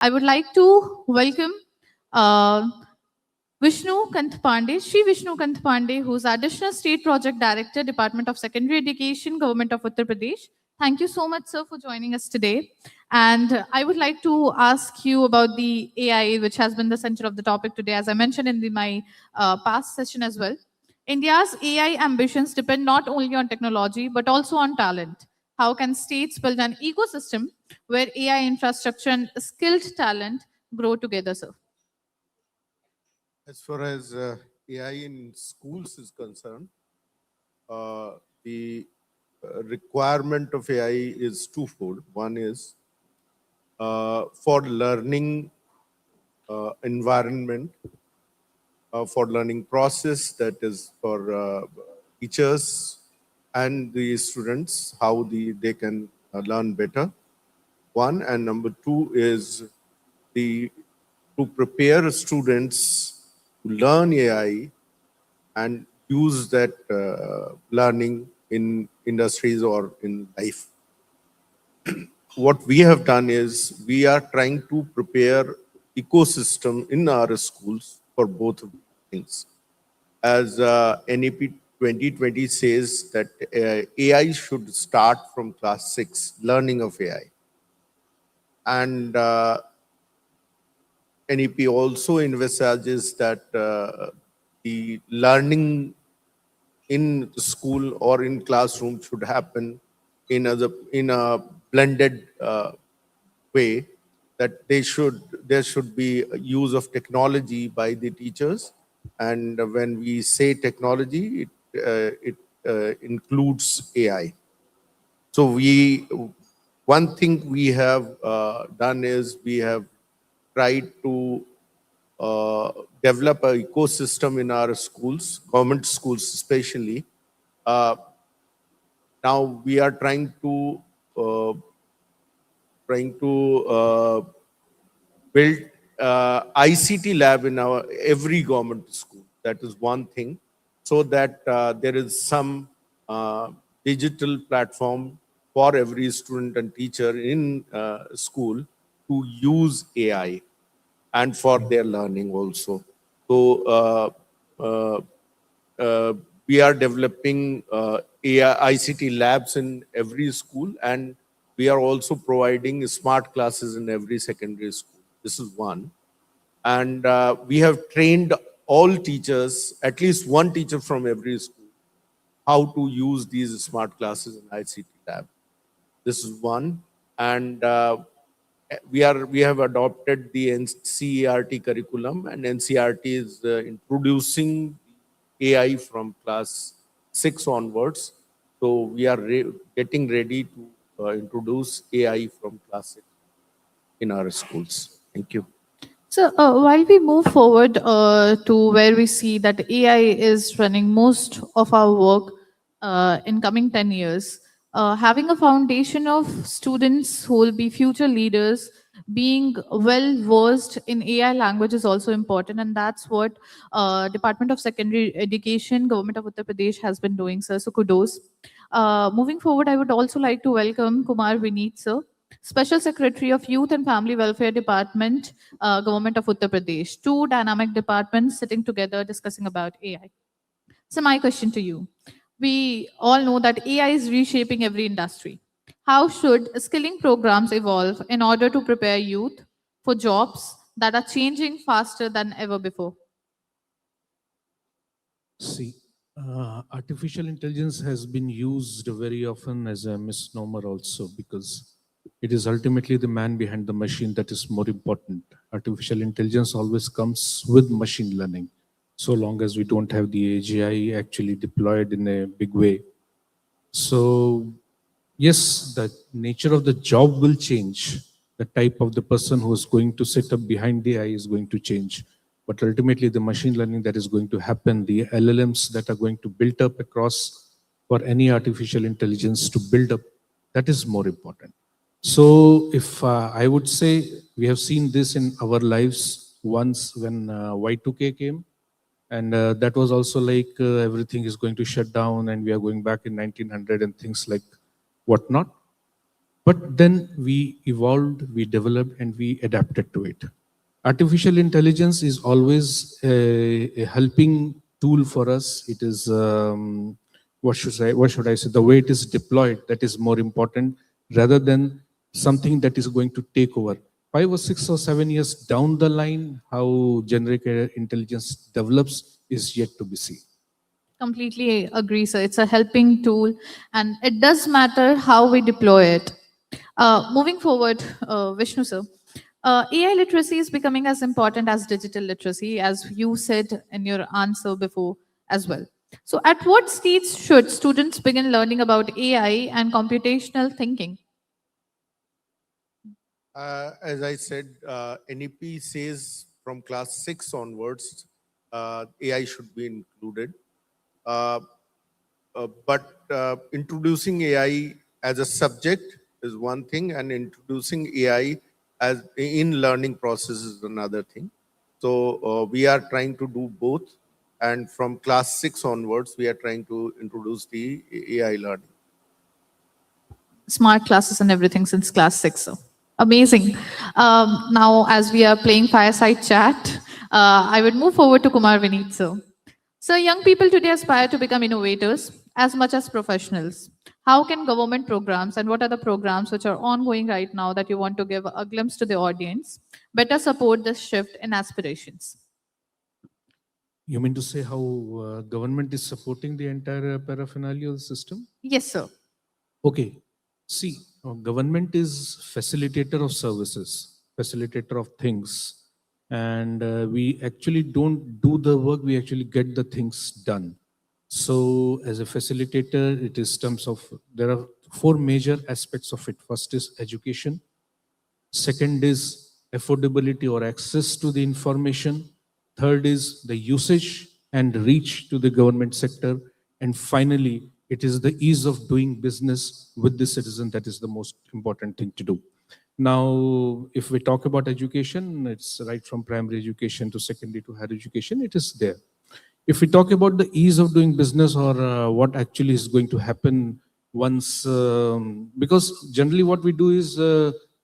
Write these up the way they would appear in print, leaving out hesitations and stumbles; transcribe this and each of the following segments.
I would like to welcome uh, Vishnu Pandey, Shri Vishnu Pandey, who's Additional State Project Director, Department of Secondary Education, Government of Uttar Pradesh. Thank you so much, sir, for joining us today. And I would like to ask you about the AI, which has been the center of the topic today, as I mentioned in my past session as well. India's AI ambitions depend not only on technology, but also on talent. How can states build an ecosystem where AI infrastructure and skilled talent grow together, sir? As far as AI in schools is concerned, the requirement of AI is twofold. One is for learning environment, for learning process, that is for teachers and the students, how they can learn better. One, and number two is to prepare students to learn AI and use that learning in industries or in life. What we have done is we are trying to prepare ecosystem in our schools for both of these things. As NEP 2020 says that AI should start from class 6, learning of AI. And NEP also envisages that the learning in school or in classroom should happen in a blended way, that there should be a use of technology by the teachers. And when we say technology, it includes AI. So one thing we have done is we have tried to develop an ecosystem in our schools, government schools especially. Uh, Now we are uh, trying to build ICT lab in our every government school. That is one thing, so that there is some digital platform for every student and teacher in school to use AI and for their learning also. So uh, uh, we are developing AI, ICT labs in every school, and we are also providing smart classes in every secondary school. This is one. And we have trained all teachers, at least one teacher from every school, how to use these smart classes in ICT lab. This is one. And we have adopted the NCERT curriculum, and NCERT is introducing AI from class 6 onwards. So we are getting ready to introduce AI from class 6 in our schools. Thank you. So while we move forward to where we see that AI is running most of our work in coming 10 years, having a foundation of students who will be future leaders, being well versed in AI language is also important, and that's what Department of Secondary Education, Government of Uttar Pradesh has been doing, sir. So kudos. Moving forward, I would also like to welcome Kumar Vineet, sir, Special Secretary of Youth and Family Welfare Department, Government of Uttar Pradesh. Two dynamic departments sitting together discussing about AI. So my question to you, we all know that AI is reshaping every industry. How should skilling programs evolve in order to prepare youth for jobs that are changing faster than ever before? See, artificial intelligence has been used very often as a misnomer also, because it is ultimately the man behind the machine that is more important. Artificial intelligence always comes with machine learning, so long as we don't have the AGI actually deployed in a big way. So yes, the nature of the job will change. The type of the person who is going to sit up behind the AI is going to change. But ultimately, the machine learning that is going to happen, the LLMs that are going to build up across for any artificial intelligence to build up, that is more important. So if I would say we have seen this in our lives once when Y2K came, and that was also like everything is going to shut down and we are going back in 1900 and things like whatnot. But then we evolved, we developed, and we adapted to it. Artificial intelligence is always a helping tool for us. It is what should I say? The way it is deployed that is more important rather than something that is going to take over. 5 or 6 or 7 years down the line, how generic intelligence develops is yet to be seen. Completely agree, sir. It's a helping tool, and it does matter how we deploy it. Moving forward, Vishnu, sir, AI literacy is becoming as important as digital literacy, as you said in your answer before as well. So, at what stage should students begin learning about AI and computational thinking? As I said, NEP says from class 6 onwards, AI should be included. Uh, but introducing AI as a subject is one thing, and introducing AI as in learning process is another thing. So we are trying to do both, and from class 6 onwards, we are trying to introduce the AI learning. Smart classes and everything since class 6. So amazing. Now, as we are playing fireside chat, I would move forward to Kumar Vineet. So, young people today aspire to become innovators as much as professionals. How can government programs and what are the programs which are ongoing right now that you want to give a glimpse to the audience better support this shift in aspirations? You mean to say how government is supporting the entire paraphernalia of the system? Yes, sir. Okay. See, government is facilitator of services, facilitator of things, and we actually don't do the work. We actually get the things done. So, as a facilitator, it is terms of there are four major aspects of it. First is education. Second is affordability or access to the information. Third is the usage and reach to the government sector. And finally, it is the ease of doing business with the citizen that is the most important thing to do. Now, if we talk about education, it's right from primary education to secondary to higher education, it is there. If we talk about the ease of doing business or what actually is going to happen once, because generally what we do is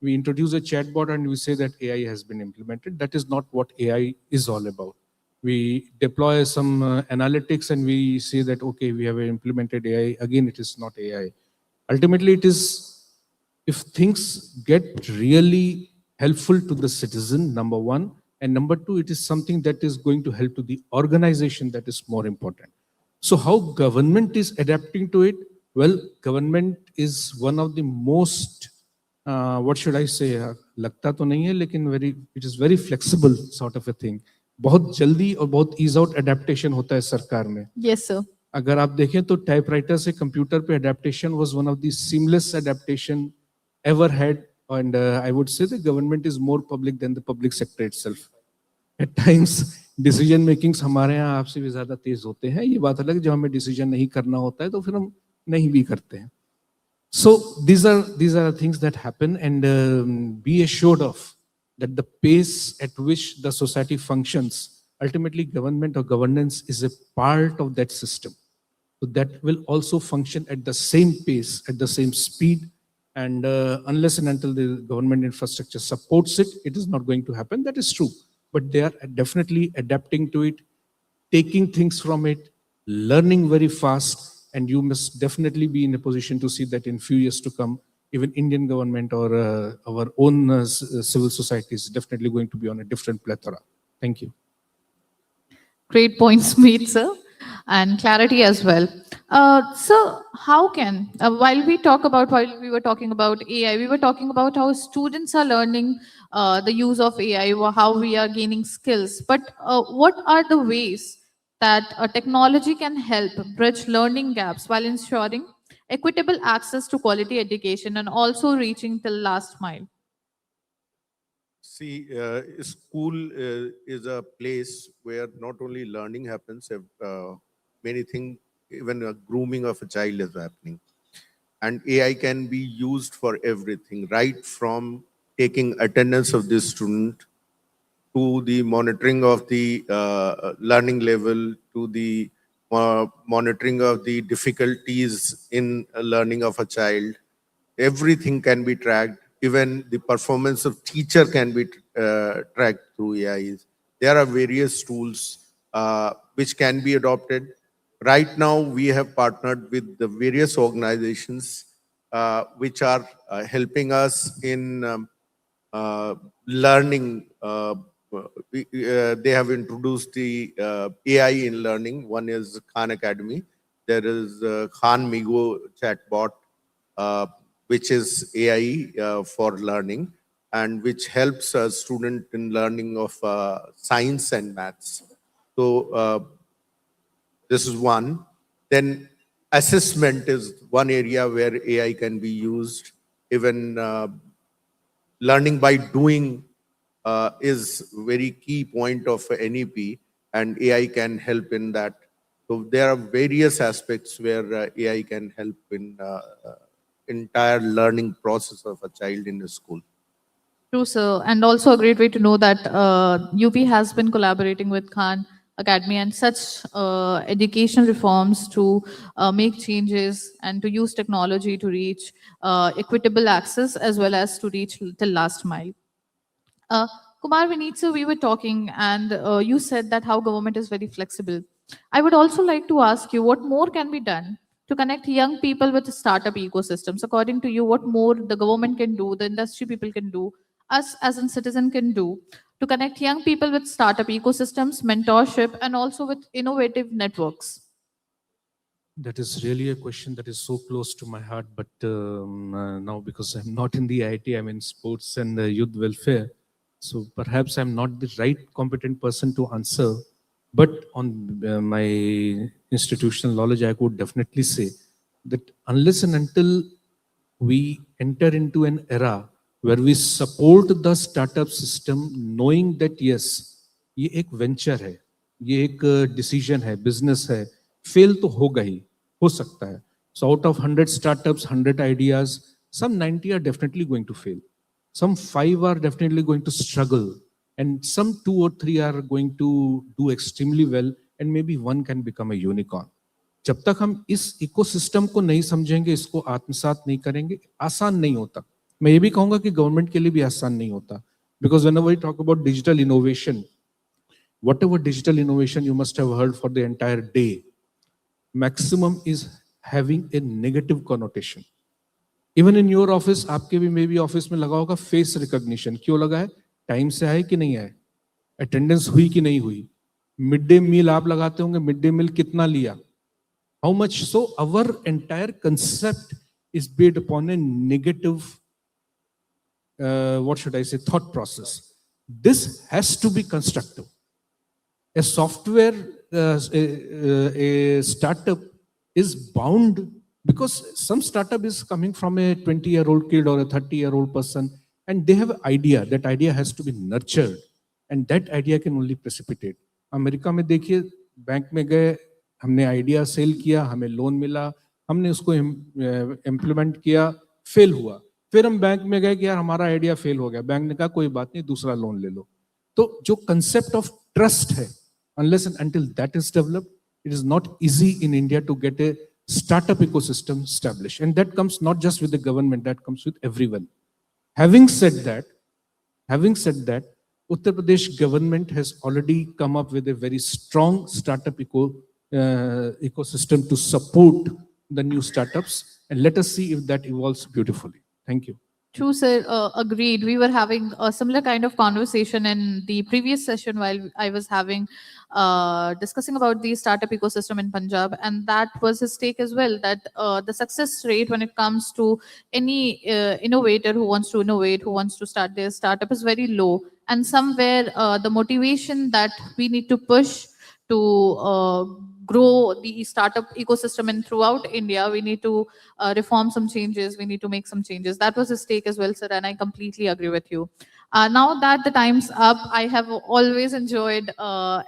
we introduce a chatbot and we say that AI has been implemented. That is not what AI is all about. We deploy some analytics and we say that, okay, we have implemented AI. Again, it is not AI. Ultimately, it is if things get really helpful to the citizen, number one, and number two, it is something that is going to help to the organization that is more important. So how government is adapting to it? Well, government is one of the most, what should I say, लगता तो नहीं है, लेकिन very, it is very flexible sort of a thing. बहुत जल्दी और बहुत ease out adaptation होता है सरकार में. Yes, sir. अगर आप देखें तो टाइपराइटर से कंप्यूटर पे adaptation was one of the seamless adaptation ever had, and I would say the government is more public than the public sector itself. At times decision makings हमारे यहाँ आपसे भी ज्यादा तेज होते हैं. ये बात अलग, जब हमें decision नहीं करना होता है तो फिर हम नहीं भी करते हैं. So these are things that happen, and be assured of that the pace at which the society functions, ultimately government or governance is a part of that system. So that will also function at the same pace, at the same speed, and unless and until the government infrastructure supports it, it is not going to happen. That is true. But they are definitely adapting to it, taking things from it, learning very fast, and you must definitely be in a position to see that in few years to come, even Indian government or our own civil society is definitely going to be on a different plethora. Thank you. Great points made, sir, and clarity as well. So, how can while we were talking about AI, we were talking about how students are learning the use of AI, or how we are gaining skills. But what are the ways that technology can help bridge learning gaps while ensuring equitable access to quality education and also reaching till last mile? See, school is a place where not only learning happens, many things, even a grooming of a child is happening. And AI can be used for everything, right from taking attendance of the student to the monitoring of the learning level, to the monitoring of the difficulties in learning of a child. everything can be tracked. Even the performance of teacher can be tracked through AIs. There are various tools which can be adopted. Right now, we have partnered with the various organizations which are helping us in learning. They have introduced the AI in learning. One is Khan Academy. There is Khan Migo chatbot, uh, which is AI for learning and which helps a student in learning of science and maths. So this is one. Then assessment is one area where AI can be used. Even learning by doing is very key point of NEP, and AI can help in that. So there are various aspects where AI can help in entire learning process of a child in a school. True, sir. And also a great way to know that UP has been collaborating with Khan Academy and such education reforms to make changes and to use technology to reach equitable access as well as to reach till last mile. Uh, Kumar, Vineet, so we were talking, and you said that how government is very flexible. I would also like to ask you what more can be done to connect young people with startup ecosystems. According to you, what more the government can do, the industry people can do, us as a citizen can do to connect young people with startup ecosystems, mentorship, and also with innovative networks? That is really a question that is so close to my heart. But now, because I'm not in the IT, I'm in sports and youth welfare. So perhaps I'm not the right competent person to answer. But on my institutional knowledge, I could definitely say that unless and until we enter into an era where we support the startup system, knowing that yes, ये एक venture है, ये एक decision है, business है, fail तो होगा ही, हो सकता है. So out of 100 startups, 100 ideas, some 90 are definitely going to fail. Some 5 are definitely going to struggle, and some 2 or 3 are going to do extremely well, and maybe one can become a unicorn. जब तक हम इस ecosystem को नहीं समझेंगे, इसको आत्मसात नहीं करेंगे, आसान नहीं होता. मैं ये भी कहूंगा कि गवर्नमेंट के लिए भी आसान नहीं होता, because whenever we talk about digital innovation, whatever digital innovation you must have heard for the entire day, maximum is having a negative connotation. Even in your office, आपके भी मे बी ऑफिस में लगा होगा face recognition. क्यों लगा है? Time से आए कि नहीं आए, अटेंडेंस हुई कि नहीं हुई, मिड डे मील आप लगाते होंगे, मिड डे मील कितना लिया, how much. So our entire concept is based upon A negative what should I say, thought process. This has to be constructive. A software, a startup is bound, because some startup is coming from a 20-year-old kid or a 30-year-old person, and they have an idea. That idea has to be nurtured, and that idea can only precipitate. America में देखिए, bank में गए, हमने idea cell किया, हमें loan मिला, हमने उसको इम्प्लीमेंट किया, फेल हुआ, फिर हम बैंक में गए कि यार हमारा आइडिया फेल हो गया, बैंक ने कहा कोई बात नहीं, दूसरा लोन ले लो. तो जो कंसेप्ट ऑफ ट्रस्ट है, unless and until that is developed, it is not easy in India to get a startup ecosystem established. And that comes not just with the government, that comes with everyone. Having said that, Uttar Pradesh government has already come up with a very strong startup ecosystem to support the new startups. And let us see if that evolves beautifully. Thank you. True, sir. Agreed. We were having a similar kind of conversation in the previous session while I was having discussing about the startup ecosystem in Punjab, and that was his take as well. That the success rate when it comes to any innovator who wants to innovate, who wants to start their startup, is very low. And somewhere the motivation that we need to push to grow the startup ecosystem in throughout India, we need to reform some changes, we need to make some changes. That was his take as well, sir, and I completely agree with you. Now that the time's up, I have always enjoyed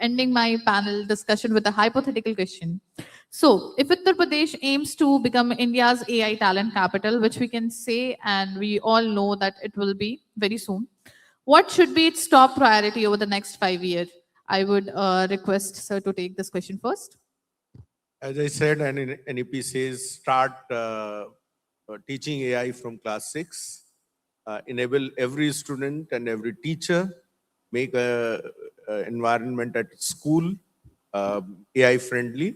ending my panel discussion with a hypothetical question. So, if Uttar Pradesh aims to become India's AI talent capital, which we can say and we all know that it will be very soon, what should be its top priority over the next 5 years? I would request sir to take this question first. As I said, and NEP says start teaching AI from class 6, enable every student and every teacher, make a environment at school AI friendly,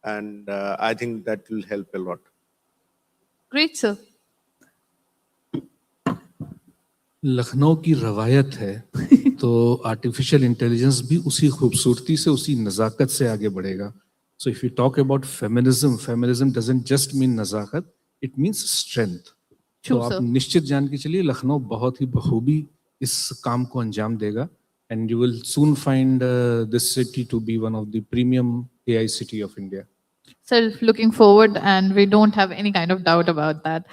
and I think that will help a lot. Great, sir. Lucknow की रवायत है तो artificial intelligence भी उसी खूबसूरती से उसी नज़ाकत से आगे बढ़ेगा. So if you talk about feminism, feminism doesn't just mean नज़ाकत, इट मीन्स स्ट्रेंथ. तो True, आप sir. निश्चित जान के चलिए लखनऊ बहुत ही बखूबी इस काम को अंजाम देगा, and you will soon find this city to be one of the premium AI city of India. So looking forward, and we don't have any kind of doubt about that.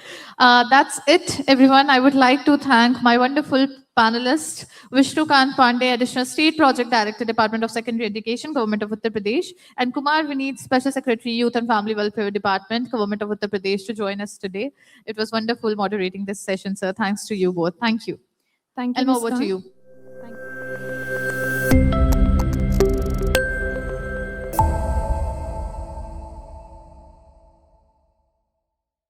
That's it, everyone. I would like to thank my wonderful panelists, Vishnu, Kant, Pandey, Additional State Project Director, Department of Secondary Education, Government of Uttar Pradesh, and Kumar, Vineet, Special Secretary, Youth and Family Welfare Department, Government of Uttar Pradesh, to join us today. It was wonderful moderating this session, sir. Thanks to you both. Thank you. Thank you, And over to Muskan. you.